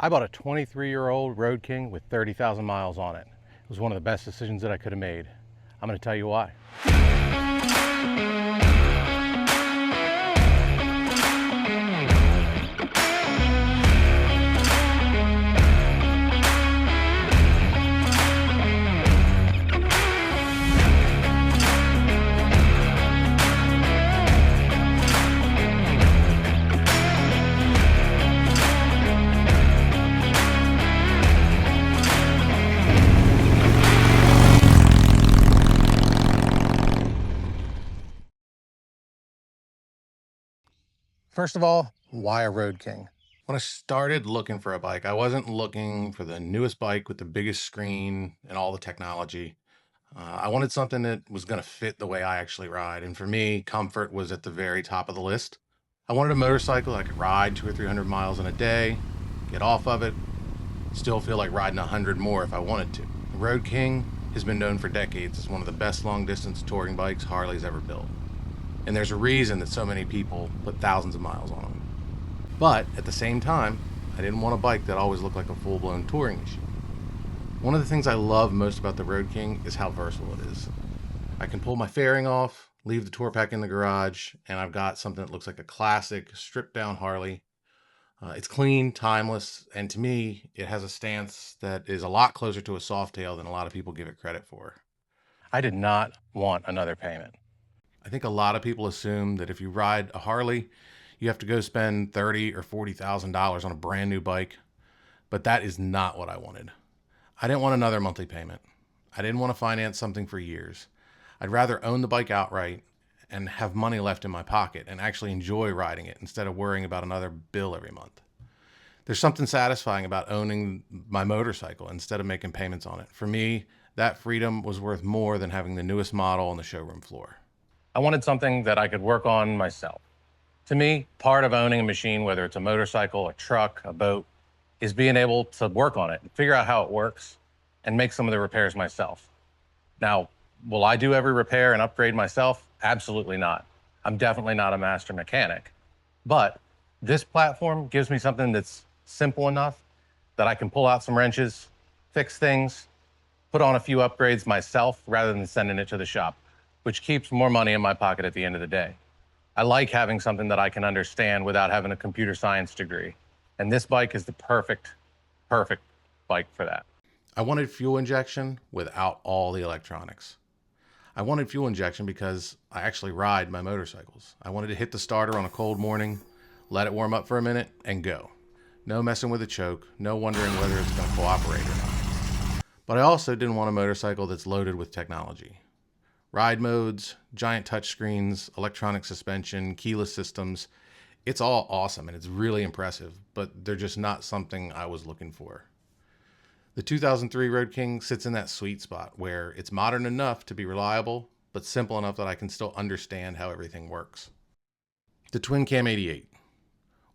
I bought a 23-year-old Road King with 30,000 miles on it. It was one of the best decisions that I could have made. I'm going to tell you why. First of all, why a Road King? When I started looking for a bike, I wasn't looking for the newest bike with the biggest screen and all the technology. I wanted something that was going to fit the way I actually ride. And for me, comfort was at the very top of the list. I wanted a motorcycle I could ride 200 or 300 miles in a day, get off of it, still feel like riding 100 more if I wanted to. The Road King has been known for decades as one of the best long distance touring bikes Harley's ever built. And there's a reason that so many people put thousands of miles on them. But at the same time, I didn't want a bike that always looked like a full-blown touring machine. One of the things I love most about the Road King is how versatile it is. I can pull my fairing off, leave the tour pack in the garage, and I've got something that looks like a classic, stripped-down Harley. It's clean, timeless, and to me, it has a stance that is a lot closer to a Softail than a lot of people give it credit for. I did not want another payment. I think a lot of people assume that if you ride a Harley, you have to go spend $30,000 or $40,000 on a brand new bike, but that is not what I wanted. I didn't want another monthly payment. I didn't want to finance something for years. I'd rather own the bike outright and have money left in my pocket and actually enjoy riding it instead of worrying about another bill every month. There's something satisfying about owning my motorcycle instead of making payments on it. For me, that freedom was worth more than having the newest model on the showroom floor. I wanted something that I could work on myself. To me, part of owning a machine, whether it's a motorcycle, a truck, a boat, is being able to work on it, figure out how it works, and make some of the repairs myself. Now, will I do every repair and upgrade myself? Absolutely not. I'm definitely not a master mechanic. But this platform gives me something that's simple enough that I can pull out some wrenches, fix things, put on a few upgrades myself rather than sending it to the shop, which keeps more money in my pocket at the end of the day. I like having something that I can understand without having a computer science degree. And this bike is the perfect bike for that. I wanted fuel injection without all the electronics. I wanted fuel injection because I actually ride my motorcycles. I wanted to hit the starter on a cold morning, let it warm up for a minute, and go. No messing with the choke, no wondering whether it's going to cooperate or not. But I also didn't want a motorcycle that's loaded with technology. Ride modes, giant touchscreens, electronic suspension, keyless systems. It's all awesome and it's really impressive, but they're just not something I was looking for. The 2003 Road King sits in that sweet spot where it's modern enough to be reliable, but simple enough that I can still understand how everything works. The Twin Cam 88.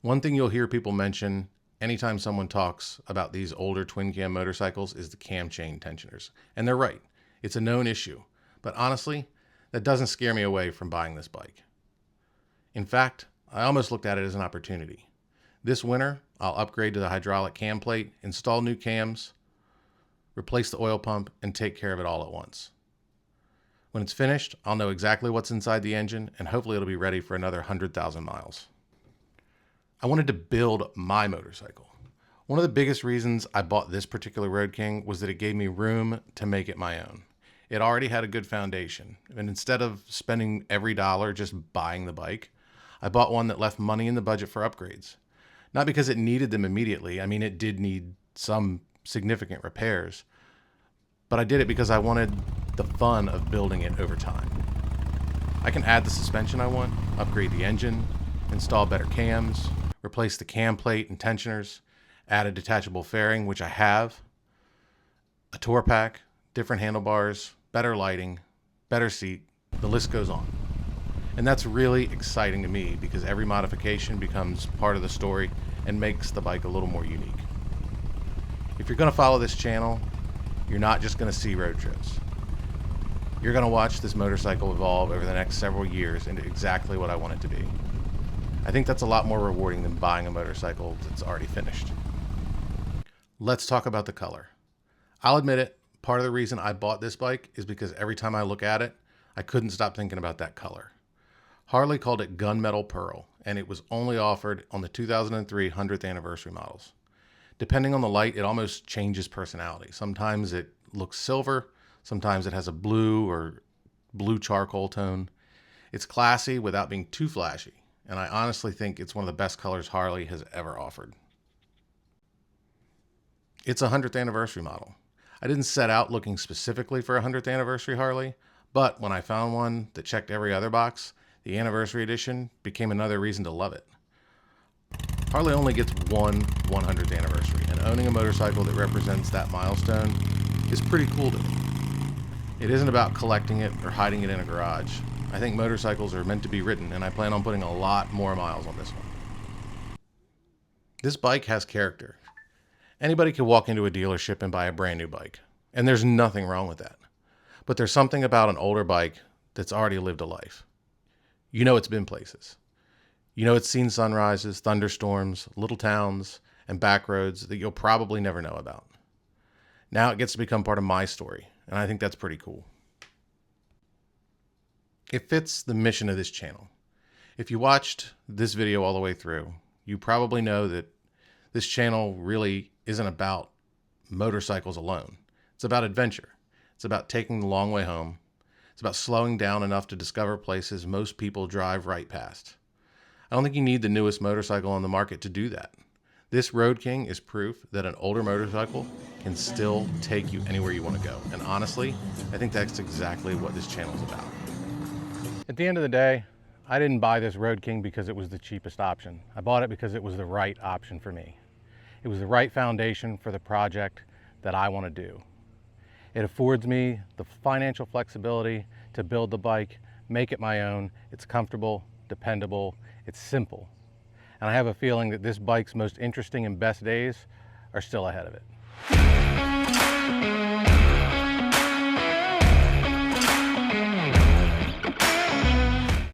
One thing you'll hear people mention anytime someone talks about these older twin cam motorcycles is the cam chain tensioners. And they're right. It's a known issue. But honestly, that doesn't scare me away from buying this bike. In fact, I almost looked at it as an opportunity. This winter, I'll upgrade to the hydraulic cam plate, install new cams, replace the oil pump, and take care of it all at once. When it's finished, I'll know exactly what's inside the engine, and hopefully it'll be ready for another 100,000 miles. I wanted to build my motorcycle. One of the biggest reasons I bought this particular Road King was that it gave me room to make it my own. It already had a good foundation, and instead of spending every dollar just buying the bike, I bought one that left money in the budget for upgrades. Not because it needed them immediately. I mean, it did need some significant repairs, but I did it because I wanted the fun of building it over time. I can add the suspension I want, upgrade the engine, install better cams, replace the cam plate and tensioners, add a detachable fairing, which I have, a tour pack, different handlebars, better lighting, better seat, the list goes on. And that's really exciting to me because every modification becomes part of the story and makes the bike a little more unique. If you're going to follow this channel, you're not just going to see road trips. You're going to watch this motorcycle evolve over the next several years into exactly what I want it to be. I think that's a lot more rewarding than buying a motorcycle that's already finished. Let's talk about the color. I'll admit it, part of the reason I bought this bike is because every time I look at it, I couldn't stop thinking about that color. Harley called it gunmetal pearl, and it was only offered on the 2003 100th anniversary models. Depending on the light, it almost changes personality. Sometimes it looks silver, sometimes it has a blue or blue charcoal tone. It's classy without being too flashy, and I honestly think it's one of the best colors Harley has ever offered. It's a 100th anniversary model. I didn't set out looking specifically for a 100th anniversary Harley, but when I found one that checked every other box, the anniversary edition became another reason to love it. Harley only gets one 100th anniversary, and owning a motorcycle that represents that milestone is pretty cool to me. It isn't about collecting it or hiding it in a garage. I think motorcycles are meant to be ridden, and I plan on putting a lot more miles on this one. This bike has character. Anybody could walk into a dealership and buy a brand new bike, and there's nothing wrong with that. But there's something about an older bike that's already lived a life. You know it's been places. You know it's seen sunrises, thunderstorms, little towns, and back roads that you'll probably never know about. Now it gets to become part of my story, and I think that's pretty cool. It fits the mission of this channel. If you watched this video all the way through, you probably know that this channel really isn't about motorcycles alone. It's about adventure. It's about taking the long way home. It's about slowing down enough to discover places most people drive right past. I don't think you need the newest motorcycle on the market to do that. This Road King is proof that an older motorcycle can still take you anywhere you want to go. And honestly, I think that's exactly what this channel is about. At the end of the day, I didn't buy this Road King because it was the cheapest option. I bought it because it was the right option for me. It was the right foundation for the project that I want to do. It affords me the financial flexibility to build the bike, make it my own. It's comfortable, dependable, it's simple. And I have a feeling that this bike's most interesting and best days are still ahead of it.